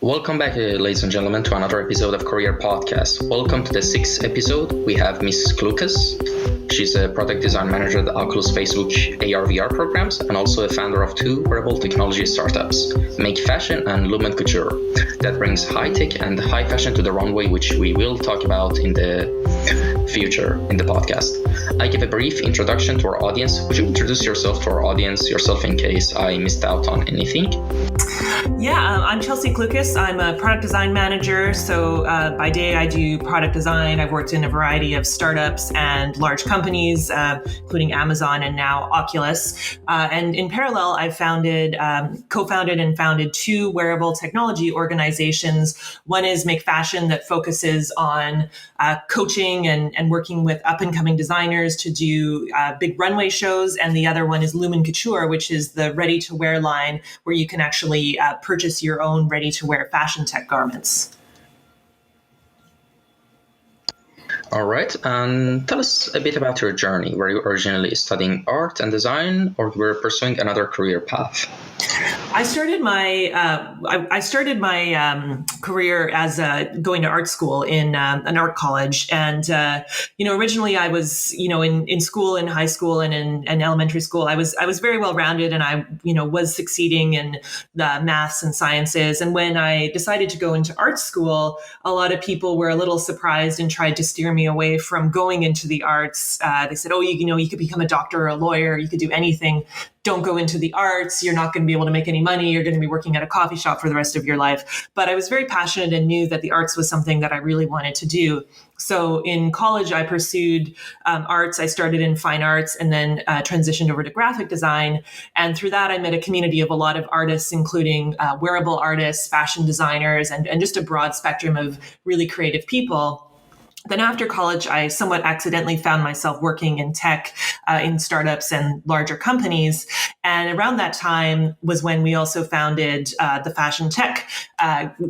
Welcome back, ladies and gentlemen, to another episode of Kouryer Podcast. Welcome to the sixth episode. We have Mrs. Klukas. She's a product design manager at Oculus Facebook AR/VR programs and also a founder of two wearable technology startups, Make Fashion and Lumen Couture, that brings high tech and high fashion to the runway, which we will talk about in the future in the podcast. I give a brief introduction to our audience. Would you introduce yourself to our audience, yourself in case I missed out on anything? Yeah, I'm Chelsea Klukas. I'm a product design manager. So by day, I do product design. I've worked in a variety of startups and large companies, including Amazon and now Oculus. And in parallel, I've co-founded and founded two wearable technology organizations. One is Make Fashion, that focuses on coaching and working with up-and-coming designers to do big runway shows. And the other one is Lumen Couture, which is the ready-to-wear line where you can actually purchase your own ready-to-wear fashion tech garments. All right, and tell us a bit about your journey. Were you originally studying art and design, or were you pursuing another career path? I started my career as going to art school in an art college, and originally I was in school, in high school, and in elementary school. I was very well rounded, and I was succeeding in the maths and sciences. And when I decided to go into art school, a lot of people were a little surprised and tried to steer me away from going into the arts. They said, "Oh, you could become a doctor or a lawyer. You could do anything. Don't go into the arts. You're not going to be able to make any money. You're going to be working at a coffee shop for the rest of your life." But I was very passionate and knew that the arts was something that I really wanted to do. So in college, I pursued arts. I started in fine arts and then transitioned over to graphic design. And through that, I met a community of a lot of artists, including wearable artists, fashion designers, and just a broad spectrum of really creative people. Then after college, I somewhat accidentally found myself working in tech, in startups and larger companies. And around that time was when we also founded the Fashion Tech,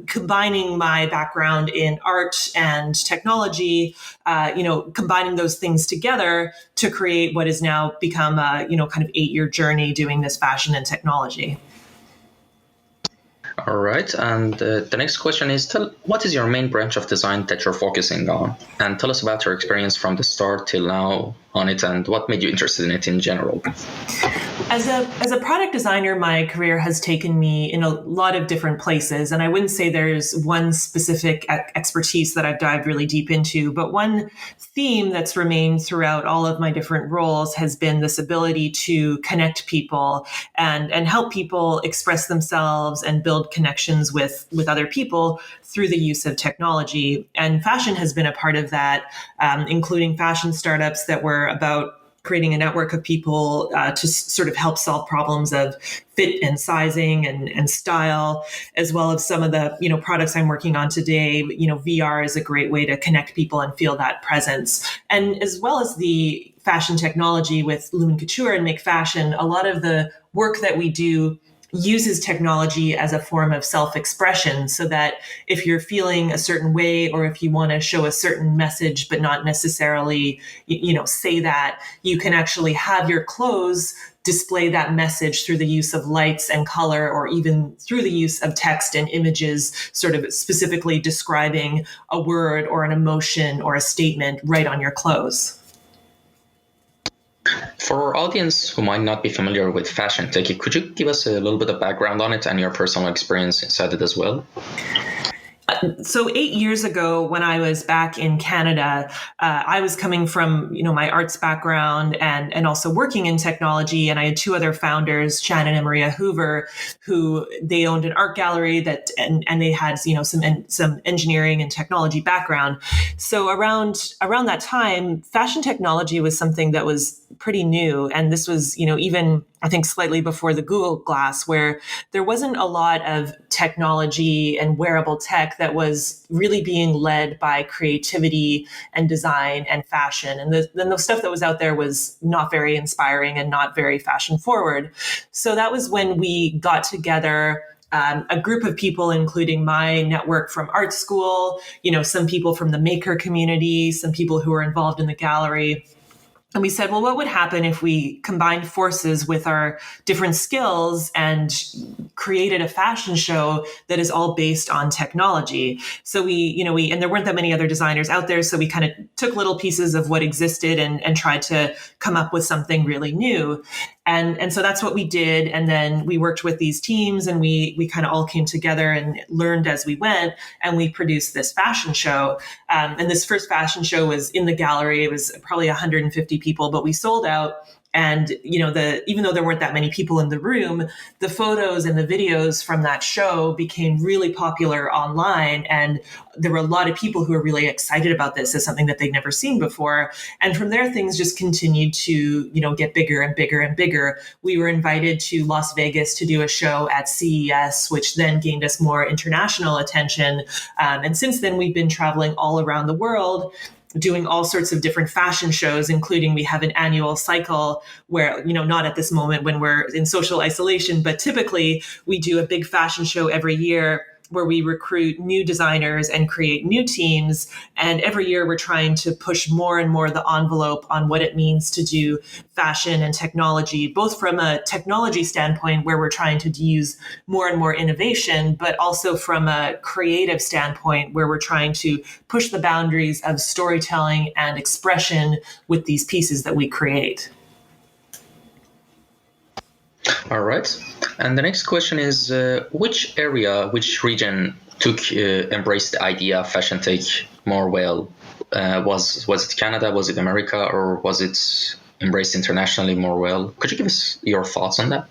combining my background in art and technology, combining those things together to create what has now become a, kind of 8-year journey doing this fashion and technology. All right, and the next question is, what is your main branch of design that you're focusing on? And tell us about your experience from the start till now on it and what made you interested in it in general. As a product designer, my career has taken me in a lot of different places, and I wouldn't say there's one specific expertise that I've dived really deep into, but one theme that's remained throughout all of my different roles has been this ability to connect people and help people express themselves and build connections with other people through the use of technology. And fashion has been a part of that, including fashion startups that were about creating a network of people to sort of help solve problems of fit and sizing and style, as well as some of the products I'm working on today. VR is a great way to connect people and feel that presence, and as well as the fashion technology with Lumen Couture and Make Fashion. A lot of the work that we do uses technology as a form of self-expression, so that if you're feeling a certain way or if you want to show a certain message but not necessarily say that, you can actually have your clothes display that message through the use of lights and color, or even through the use of text and images, sort of specifically describing a word or an emotion or a statement right on your clothes. For our audience who might not be familiar with fashion tech, could you give us a little bit of background on it and your personal experience inside it as well? So 8 years ago, when I was back in Canada, I was coming from, my arts background and also working in technology. And I had two other founders, Shannon and Maria Hoover, who they owned an art gallery and they had, some engineering and technology background. So around that time, fashion technology was something that was pretty new. And this was, even I think slightly before the Google Glass, where there wasn't a lot of technology and wearable tech that was really being led by creativity and design and fashion. And then the stuff that was out there was not very inspiring and not very fashion forward. So that was when we got together a group of people, including my network from art school, some people from the maker community, some people who were involved in the gallery. And we said, well, what would happen if we combined forces with our different skills and created a fashion show that is all based on technology? So and there weren't that many other designers out there. So we kind of took little pieces of what existed and tried to come up with something really new. And so that's what we did. And then we worked with these teams, and we kind of all came together and learned as we went. And we produced this fashion show. And this first fashion show was in the gallery. It was probably 150 people, but we sold out. And, even though there weren't that many people in the room, the photos and the videos from that show became really popular online. And there were a lot of people who were really excited about this as something that they'd never seen before. And from there, things just continued to, get bigger and bigger and bigger. We were invited to Las Vegas to do a show at CES, which then gained us more international attention. And since then, we've been traveling all around the world, doing all sorts of different fashion shows, including we have an annual cycle where, not at this moment when we're in social isolation, but typically we do a big fashion show every year where we recruit new designers and create new teams. And every year we're trying to push more and more the envelope on what it means to do fashion and technology, both from a technology standpoint where we're trying to use more and more innovation, but also from a creative standpoint where we're trying to push the boundaries of storytelling and expression with these pieces that we create. All right. And the next question is, which region embraced the idea of fashion tech more well? Was it Canada? Was it America? Or was it embraced internationally more well? Could you give us your thoughts on that?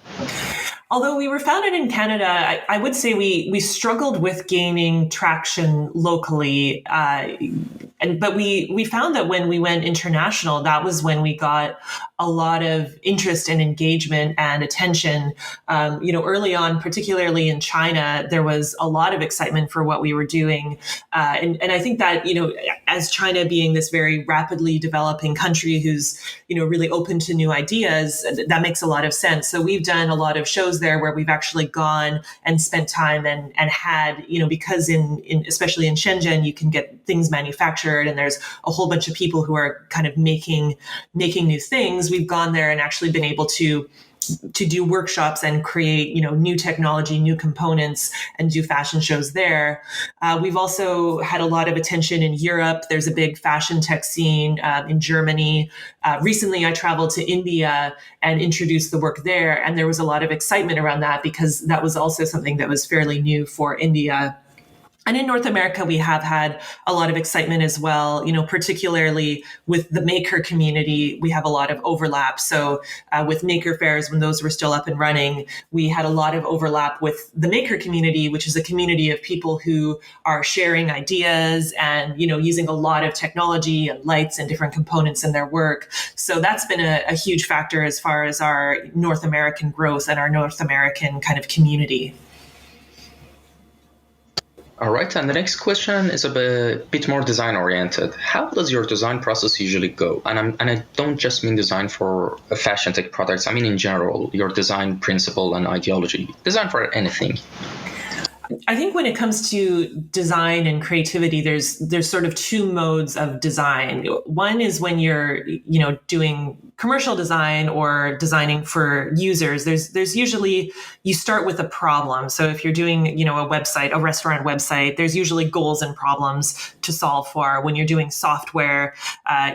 Although we were founded in Canada, I would say we struggled with gaining traction locally. But we found that when we went international, that was when we got a lot of interest and engagement and attention. Early on, particularly in China, there was a lot of excitement for what we were doing. And I think that, as China being this very rapidly developing country who's, really open to new ideas, that makes a lot of sense. So we've done a lot of shows there where we've actually gone and spent time and had, because in especially in Shenzhen, you can get things manufactured and there's a whole bunch of people who are kind of making new things. We've gone there and actually been able to do workshops and create, new technology, new components, and do fashion shows there. We've also had a lot of attention in Europe. There's a big fashion tech scene in Germany. Recently, I traveled to India and introduced the work there. And there was a lot of excitement around that because that was also something that was fairly new for India. And in North America, we have had a lot of excitement as well, particularly with the maker community. We have a lot of overlap. So with maker fairs, when those were still up and running, we had a lot of overlap with the maker community, which is a community of people who are sharing ideas and, using a lot of technology and lights and different components in their work. So that's been a huge factor as far as our North American growth and our North American kind of community. All right, and the next question is a bit more design-oriented. How does your design process usually go? And I don't just mean design for fashion tech products. I mean in general, your design principle and ideology. Design for anything. I think when it comes to design and creativity, there's sort of two modes of design. One is when you're, doing commercial design or designing for users. There's usually, you start with a problem. So if you're doing, a restaurant website, there's usually goals and problems to solve for. When you're doing software,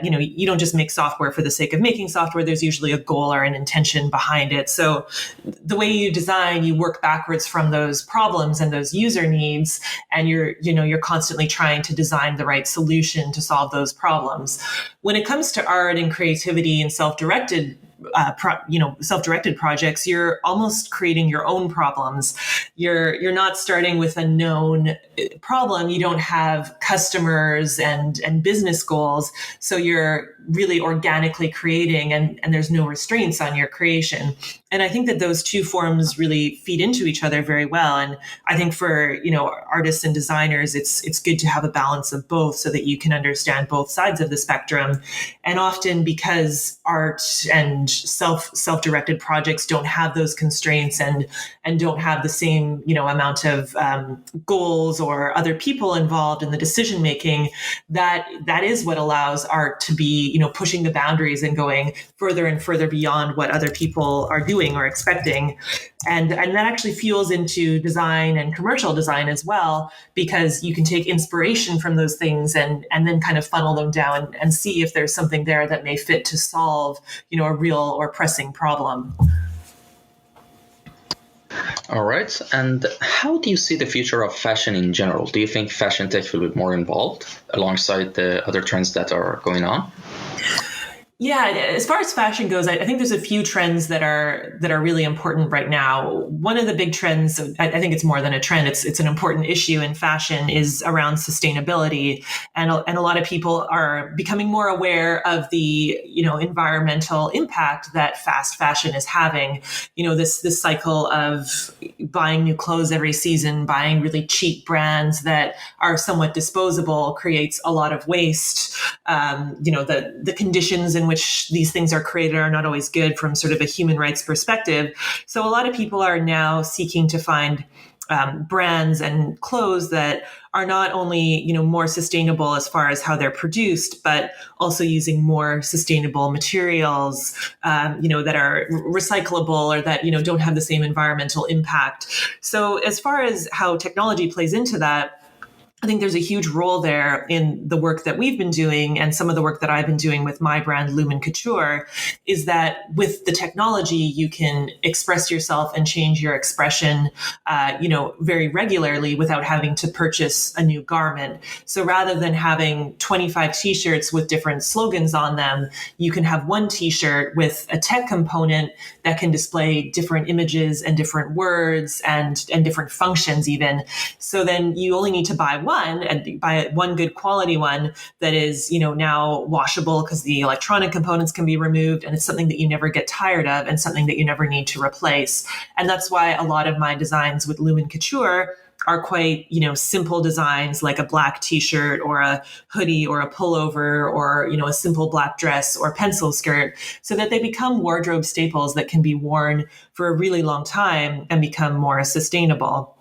you don't just make software for the sake of making software. There's usually a goal or an intention behind it. So the way you design, you work backwards from those problems and those user needs, and you're constantly trying to design the right solution to solve those problems. When it comes to art and creativity and self-directed projects, you're almost creating your own problems. You're not starting with a known problem. You don't have customers and business goals. So you're really organically creating and there's no restraints on your creation. And I think that those two forms really feed into each other very well. And I think for, artists and designers, it's good to have a balance of both so that you can understand both sides of the spectrum. And often because art and self-directed projects don't have those constraints and don't have the same, amount of goals or other people involved in the decision making, that is what allows art to be, pushing the boundaries and going further and further beyond what other people are doing or expecting. And that actually fuels into design and commercial design as well, because you can take inspiration from those things and then kind of funnel them down and see if there's something there that may fit to solve, a real or pressing problem. All right. And how do you see the future of fashion in general? Do you think fashion tech will be more involved alongside the other trends that are going on? Yeah, as far as fashion goes, I think there's a few trends that are really important right now. One of the big trends, I think it's more than a trend, it's an important issue in fashion, is around sustainability. And a lot of people are becoming more aware of the, environmental impact that fast fashion is having. This cycle of buying new clothes every season, buying really cheap brands that are somewhat disposable creates a lot of waste. The conditions in which these things are created are not always good from sort of a human rights perspective. So a lot of people are now seeking to find brands and clothes that are not only, more sustainable as far as how they're produced, but also using more sustainable materials, that are recyclable or that, don't have the same environmental impact. So as far as how technology plays into that, I think there's a huge role there in the work that we've been doing, and some of the work that I've been doing with my brand Lumen Couture, is that with the technology, you can express yourself and change your expression, very regularly without having to purchase a new garment. So rather than having 25 t-shirts with different slogans on them, you can have one t-shirt with a tech component that can display different images and different words and different functions even. So then you only need to buy one good quality one that is, now washable because the electronic components can be removed, and it's something that you never get tired of and something that you never need to replace. And that's why a lot of my designs with Lumen Couture are quite, simple designs like a black t-shirt or a hoodie or a pullover or, a simple black dress or pencil skirt, so that they become wardrobe staples that can be worn for a really long time and become more sustainable.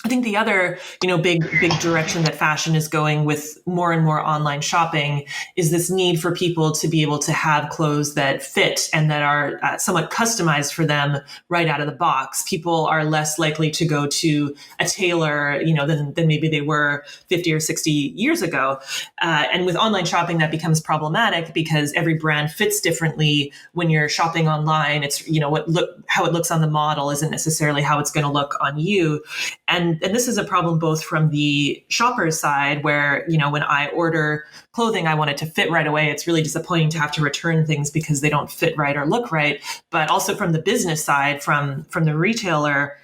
I think the other, big direction that fashion is going with more and more online shopping is this need for people to be able to have clothes that fit and that are somewhat customized for them right out of the box. People are less likely to go to a tailor, than maybe they were 50 or 60 years ago. And with online shopping, that becomes problematic because every brand fits differently. When you're shopping online, it's, how it looks on the model isn't necessarily how it's going to look on you. And this is a problem both from the shopper's side where, when I order clothing, I want it to fit right away. It's really disappointing to have to return things because they don't fit right or look right. But also from the business side, from the retailer,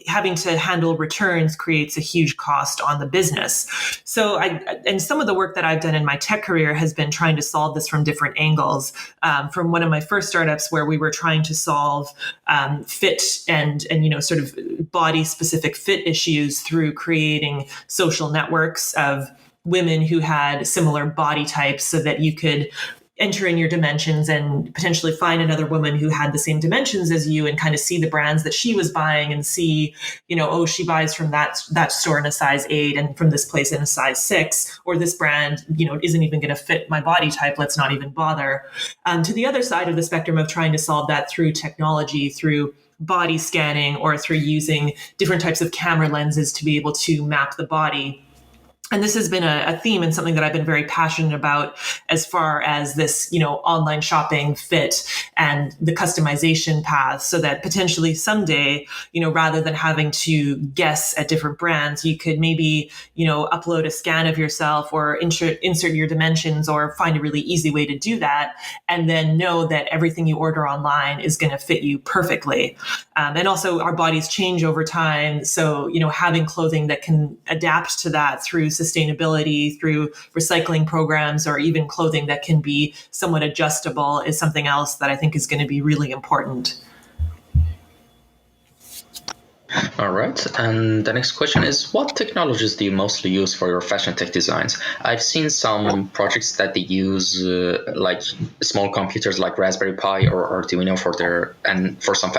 having to handle returns creates a huge cost on the business. So and some of the work that I've done in my tech career has been trying to solve this from different angles. From one of my first startups where we were trying to solve fit and sort of body specific fit issues through creating social networks of women who had similar body types so that you could enter in your dimensions and potentially find another woman who had the same dimensions as you and kind of see the brands that she was buying and see, she buys from that store in a size 8 and from this place in a size 6, or this brand, isn't even going to fit my body type. Let's not even bother. To the other side of the spectrum of trying to solve that through technology, through body scanning, or through using different types of camera lenses to be able to map the body. And this has been a theme and something that I've been very passionate about as far as this, online shopping fit and the customization path, so that potentially someday, rather than having to guess at different brands, you could maybe, upload a scan of yourself or insert your dimensions or find a really easy way to do that. And then know that everything you order online is going to fit you perfectly. And also our bodies change over time. So, having clothing that can adapt to that through sustainability, through recycling programs, or even clothing that can be somewhat adjustable is something else that I think is going to be really important. All right. And the next question is, what technologies do you mostly use for your fashion tech designs? I've seen some projects that they use like small computers like Raspberry Pi or Arduino for some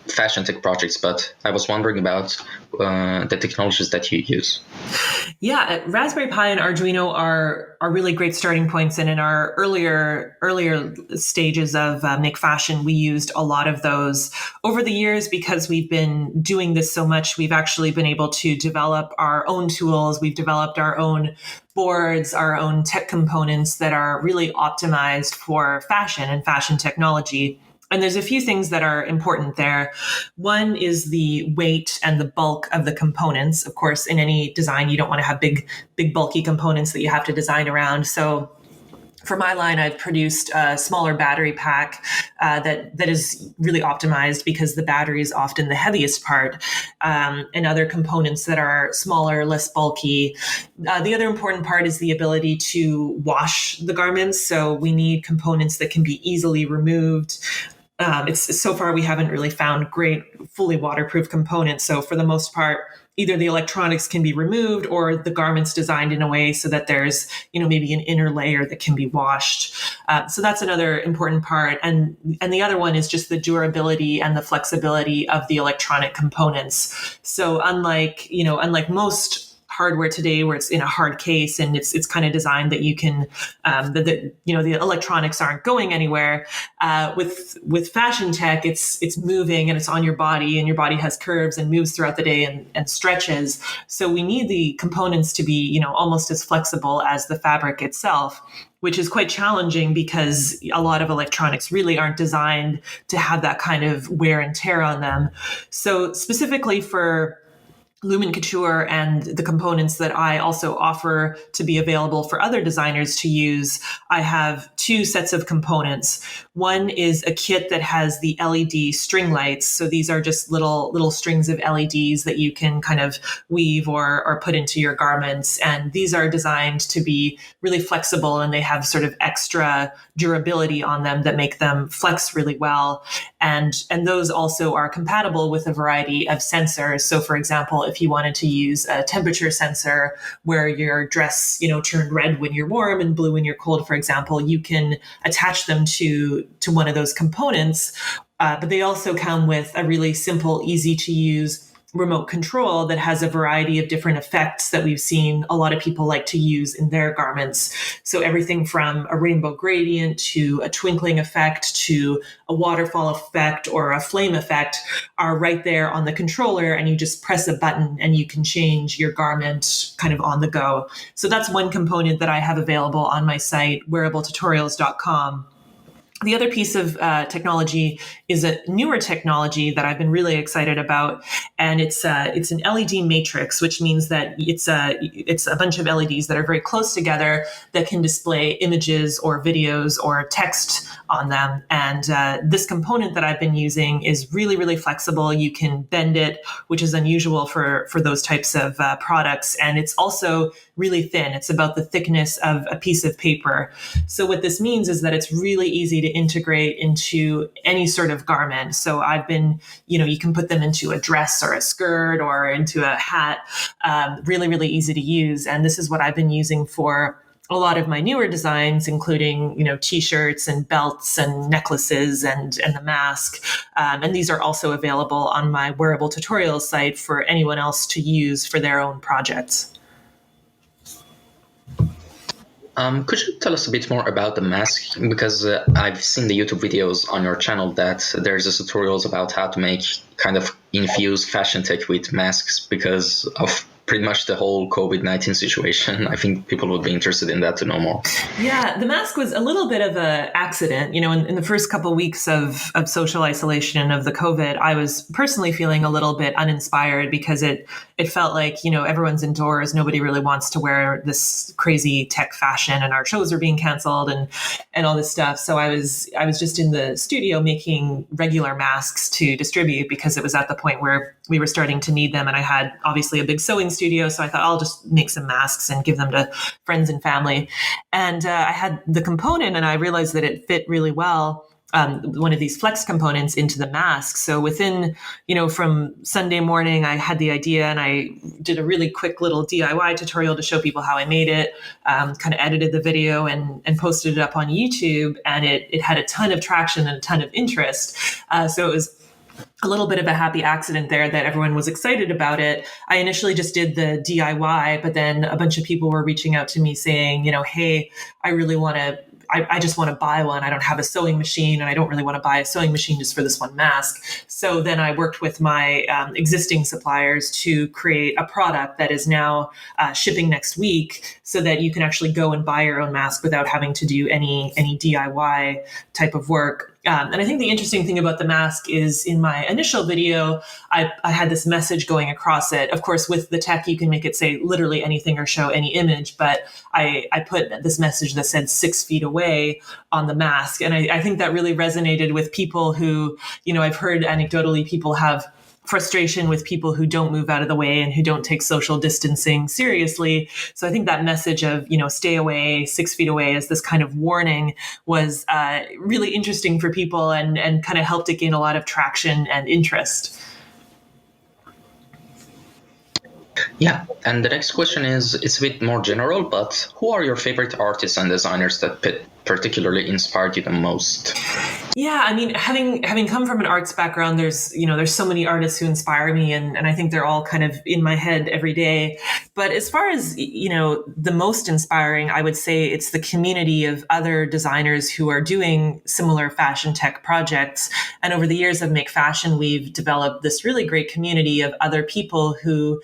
fashion tech projects, but I was wondering about the technologies that you use. Yeah, Raspberry Pi and Arduino are really great starting points. And in our earlier stages of Make Fashion, we used a lot of those. Over the years, because we've been doing this so much, we've actually been able to develop our own tools. We've developed our own boards, our own tech components that are really optimized for fashion and fashion technology. And there's a few things that are important there. One is the weight and the bulk of the components. Of course, in any design, you don't want to have big, bulky components that you have to design around. So for my line, I've produced a smaller battery pack that is really optimized because the battery is often the heaviest part, and other components that are smaller, less bulky. The other important part is the ability to wash the garments. So we need components that can be easily removed. It's so far we haven't really found great fully waterproof components. So for the most part, either the electronics can be removed or the garment's designed in a way so that there's, maybe an inner layer that can be washed. So that's another important part. And the other one is just the durability and the flexibility of the electronic components. So unlike most hardware today where it's in a hard case and it's kind of designed that you can the electronics aren't going anywhere, with fashion tech it's moving and it's on your body, and your body has curves and moves throughout the day and stretches. So we need the components to be almost as flexible as the fabric itself, which is quite challenging because a lot of electronics really aren't designed to have that kind of wear and tear on them. So specifically for Lumen Couture and the components that I also offer to be available for other designers to use, I have two sets of components. One is a kit that has the LED string lights. So these are just little strings of LEDs that you can kind of weave or put into your garments. And these are designed to be really flexible, and they have sort of extra durability on them that make them flex really well. And those also are compatible with a variety of sensors. So for example, if you wanted to use a temperature sensor where your dress, turned red when you're warm and blue when you're cold, for example, you can attach them to one of those components. But they also come with a really simple, easy to use remote control that has a variety of different effects that we've seen a lot of people like to use in their garments. So everything from a rainbow gradient to a twinkling effect to a waterfall effect or a flame effect are right there on the controller, and you just press a button and you can change your garment kind of on the go. So that's one component that I have available on my site, wearabletutorials.com. The other piece of technology is a newer technology that I've been really excited about, and it's an LED matrix, which means that it's a bunch of LEDs that are very close together that can display images or videos or text on them. And this component that I've been using is really, really flexible. You can bend it, which is unusual for those types of products, and it's also really thin. It's about the thickness of a piece of paper. So what this means is that it's really easy to integrate into any sort of garment. So I've been, you can put them into a dress or a skirt or into a hat, really, really easy to use. And this is what I've been using for a lot of my newer designs, including, t-shirts and belts and necklaces and the mask. And these are also available on my Wearable Tutorials site for anyone else to use for their own projects. Could you tell us a bit more about the mask? Because I've seen the YouTube videos on your channel that there's a tutorials about how to make kind of infuse fashion tech with masks because of pretty much the whole COVID-19 situation. I think people would be interested in that to know more. Yeah, the mask was a little bit of an accident. In the first couple of weeks of social isolation of the COVID, I was personally feeling a little bit uninspired because it felt like, everyone's indoors. Nobody really wants to wear this crazy tech fashion, and our shows are being canceled and all this stuff. So I was just in the studio making regular masks to distribute because it was at the point where we were starting to need them. And I had obviously a big sewing studio. So I thought I'll just make some masks and give them to friends and family. And I had the component and I realized that it fit really well. one of these flex components into the mask. So within, from Sunday morning, I had the idea and I did a really quick little DIY tutorial to show people how I made it, kind of edited the video and posted it up on YouTube. And it had a ton of traction and a ton of interest. So it was a little bit of a happy accident there that everyone was excited about it. I initially just did the DIY, but then a bunch of people were reaching out to me saying, hey, I really want to, I just want to buy one. I don't have a sewing machine and I don't really want to buy a sewing machine just for this one mask. So then I worked with my existing suppliers to create a product that is now shipping next week so that you can actually go and buy your own mask without having to do any DIY type of work. And I think the interesting thing about the mask is in my initial video, I had this message going across it. Of course, with the tech, you can make it say literally anything or show any image, but I put this message that said 6 feet away on the mask. And I think that really resonated with people who, I've heard anecdotally people have frustration with people who don't move out of the way and who don't take social distancing seriously. So I think that message of, stay away, 6 feet away as this kind of warning was really interesting for people and kind of helped it gain a lot of traction and interest. Yeah, and the next question is, it's a bit more general, but who are your favorite artists and designers that particularly inspired you the most? Yeah, I mean, having come from an arts background, there's so many artists who inspire me, and I think they're all kind of in my head every day. But as far as, the most inspiring, I would say it's the community of other designers who are doing similar fashion tech projects. And over the years of Make Fashion, we've developed this really great community of other people who,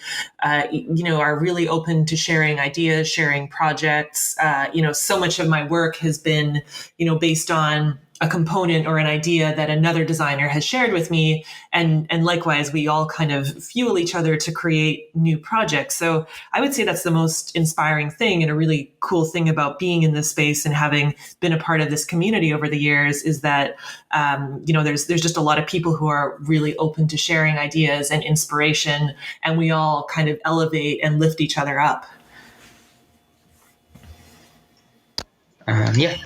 are really open to sharing ideas, sharing projects. So much of my work has been, based on a component or an idea that another designer has shared with me. And likewise, we all kind of fuel each other to create new projects. So I would say that's the most inspiring thing and a really cool thing about being in this space and having been a part of this community over the years is that, there's just a lot of people who are really open to sharing ideas and inspiration, and we all kind of elevate and lift each other up. Yeah.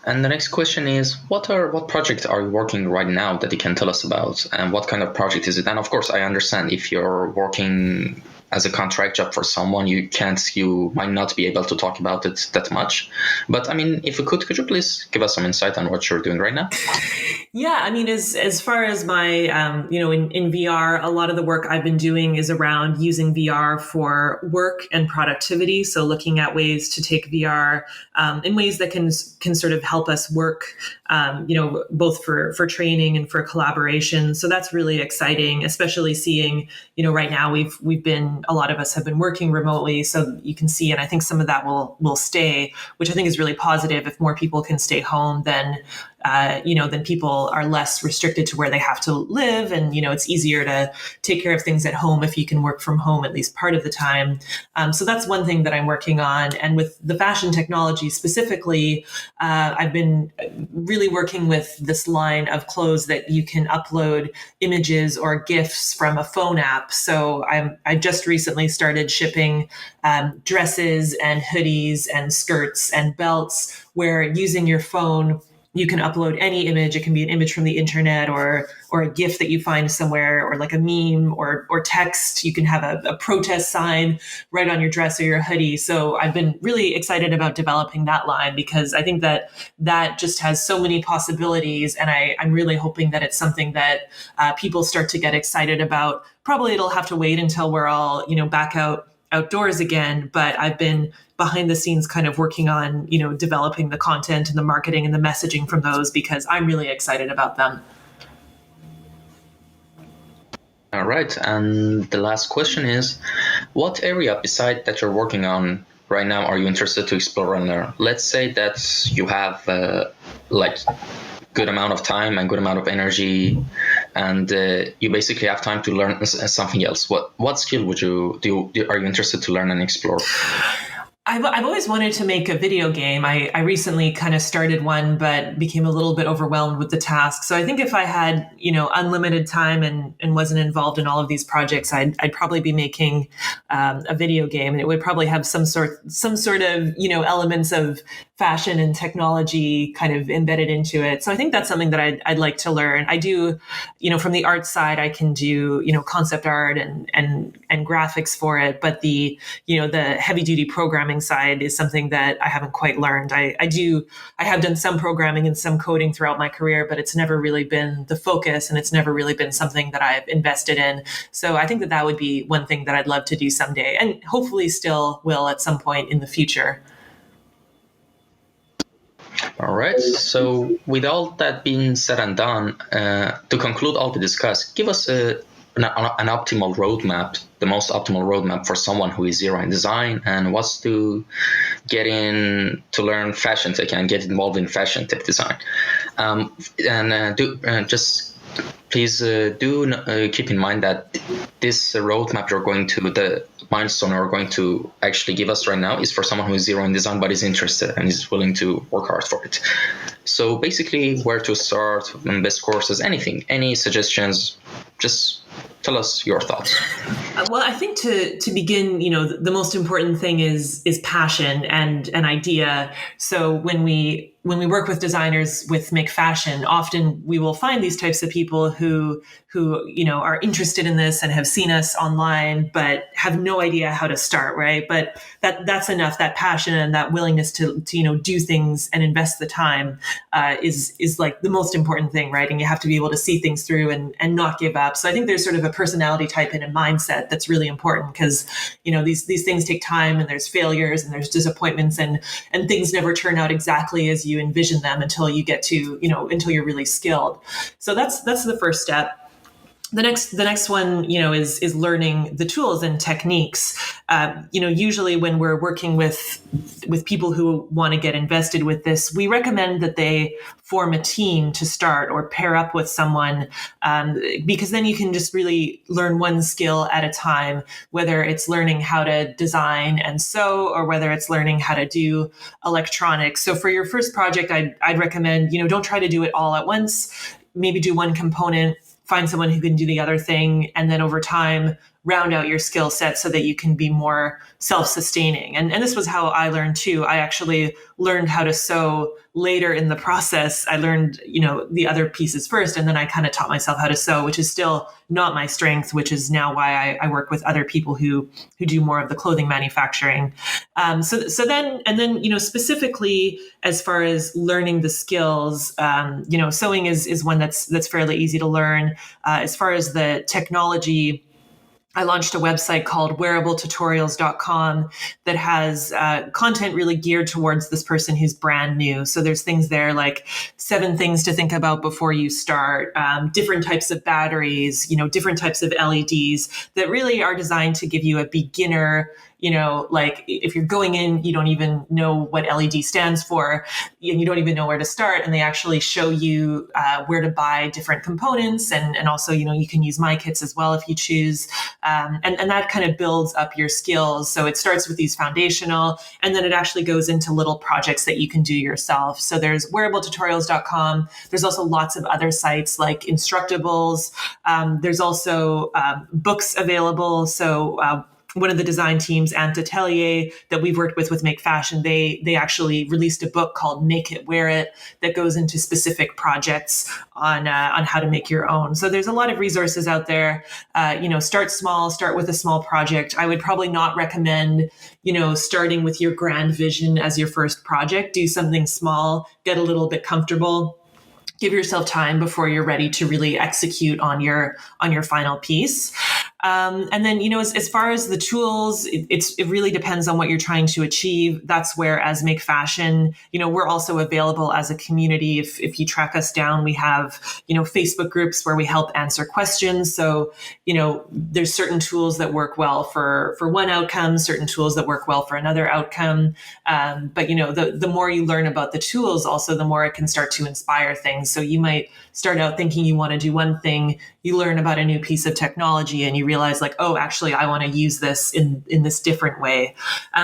And the next question is, what projects are you working right now that you can tell us about, and what kind of project is it? And of course, I understand if you're working as a contract job for someone, you might not be able to talk about it that much. But I mean, if you could you please give us some insight on what you're doing right now? Yeah, I mean, as far as my, in VR, a lot of the work I've been doing is around using VR for work and productivity. So looking at ways to take VR in ways that can sort of help us work, both for training and for collaboration. So that's really exciting, especially seeing, right now a lot of us have been working remotely. So you can see, and I think some of that will stay, which I think is really positive. If more people can stay home, then people are less restricted to where they have to live. And, it's easier to take care of things at home if you can work from home at least part of the time. So that's one thing that I'm working on. And with the fashion technology specifically, I've been really working with this line of clothes that you can upload images or GIFs from a phone app. So I just recently started shipping dresses and hoodies and skirts and belts where using your phone, you can upload any image. It can be an image from the internet or a GIF that you find somewhere, or like a meme or text. You can have a protest sign right on your dress or your hoodie. So I've been really excited about developing that line because I think that just has so many possibilities. And I'm really hoping that it's something that people start to get excited about. Probably it'll have to wait until we're all, back outdoors again, but I've been behind the scenes kind of working on, developing the content and the marketing and the messaging from those because I'm really excited about them. All right. And the last question is, what area beside that you're working on right now are you interested to explore and learn? Let's say that you have good amount of time and good amount of energy, and you basically have time to learn something else. What skill are you interested to learn and explore? I've always wanted to make a video game. I recently kind of started one, but became a little bit overwhelmed with the task. So I think if I had, unlimited time and wasn't involved in all of these projects, I'd probably be making a video game, and it would probably have some sort of, elements of fashion and technology kind of embedded into it. So I think that's something that I'd like to learn. I do, from the art side, I can do, concept art and graphics for it. But the heavy duty programming side is something that I haven't quite learned. I have done some programming and some coding throughout my career, but it's never really been the focus, and it's never really been something that I've invested in. So I think that would be one thing that I'd love to do someday, and hopefully still will at some point in the future. All right. So with all that being said and done, to conclude all we discussed, give us an optimal roadmap, the most optimal roadmap for someone who is zero in design and wants to get in to learn fashion tech and get involved in fashion tech design. Please keep in mind that this roadmap the milestone you're going to actually give us right now is for someone who is zero in design but is interested and is willing to work hard for it. So basically, where to start, best courses, anything, any suggestions, just tell us your thoughts. Well, I think to begin, the most important thing is passion and an idea. So when we work with designers with Make Fashion, often we will find these types of people who are interested in this and have seen us online, but have no idea how to start, right? But that's enough. That passion and that willingness to do things and invest the time is like the most important thing, right? And you have to be able to see things through and not give up. So I think there's sort of a personality type and a mindset that's really important, because these things take time, and there's failures and there's disappointments, and things never turn out exactly as you envision them until you get to until you're really skilled. So that's the first step. The next one, is learning the tools and techniques. Usually when we're working with people who want to get invested with this, we recommend that they form a team to start or pair up with someone, because then you can just really learn one skill at a time, whether it's learning how to design and sew, or whether it's learning how to do electronics. So for your first project, I'd recommend, don't try to do it all at once. Maybe do one component, find someone who can do the other thing, and then over time round out your skill set so that you can be more self-sustaining. And this was how I learned too. I actually learned how to sew later in the process. I learned, the other pieces first, and then I kind of taught myself how to sew, which is still not my strength, which is now why I work with other people who do more of the clothing manufacturing. So then, specifically as far as learning the skills, sewing is one that's fairly easy to learn. As far as the technology, I launched a website called wearabletutorials.com that has content really geared towards this person who's brand new. So there's things there like 7 things to think about before you start, different types of batteries, different types of LEDs that really are designed to give you a beginner, like if you're going in, you don't even know what LED stands for, and you don't even know where to start. And they actually show you where to buy different components. And also, you can use my kits as well if you choose. And that kind of builds up your skills. So it starts with these foundational, and then it actually goes into little projects that you can do yourself. So there's wearabletutorials.com. There's also lots of other sites like Instructables. There's also books available. So one of the design teams, Ant Atelier, that we've worked with Make Fashion, they actually released a book called Make It, Wear It that goes into specific projects on how to make your own. So there's a lot of resources out there. Start small, start with a small project. I would probably not recommend, starting with your grand vision as your first project. Do something small, get a little bit comfortable. Give yourself time before you're ready to really execute on your final piece. And then, as far as the tools, it really depends on what you're trying to achieve. That's where, as Make Fashion, we're also available as a community. If you track us down, we have, Facebook groups where we help answer questions. So, there's certain tools that work well for one outcome, certain tools that work well for another outcome. But, the more you learn about the tools, also the more it can start to inspire things. So you might start out thinking you want to do one thing, you learn about a new piece of technology, and you realize realize like, oh, actually, I want to use this in this different way.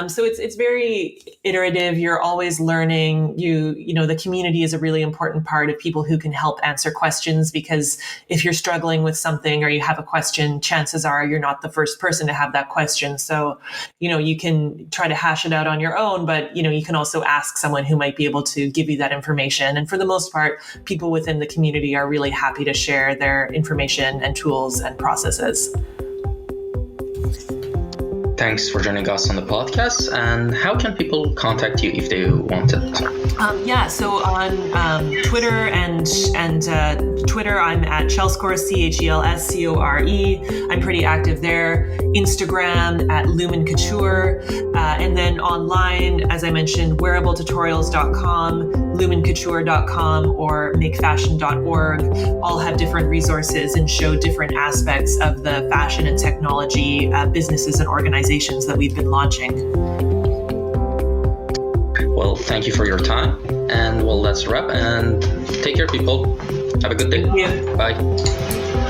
So it's very iterative. You're always learning. You know, the community is a really important part of people who can help answer questions, because if you're struggling with something or you have a question, chances are you're not the first person to have that question. So, you know, you can try to hash it out on your own, but, you know, you can also ask someone who might be able to give you that information. And for the most part, people within the community are really happy to share their information and tools and processes. Thanks for joining us on the podcast. And how can people contact you if they want it? So on Twitter and Twitter, I'm at Chelscore, CHELSCORE. I'm pretty active there. Instagram at Lumen Couture. And then online, as I mentioned, wearabletutorials.com, lumencouture.com, or makefashion.org all have different resources and show different aspects of the fashion and technology businesses and organizations that we've been launching. Well, thank you for your time. And well, let's wrap, and take care, people. Have a good day. Thank you. Bye.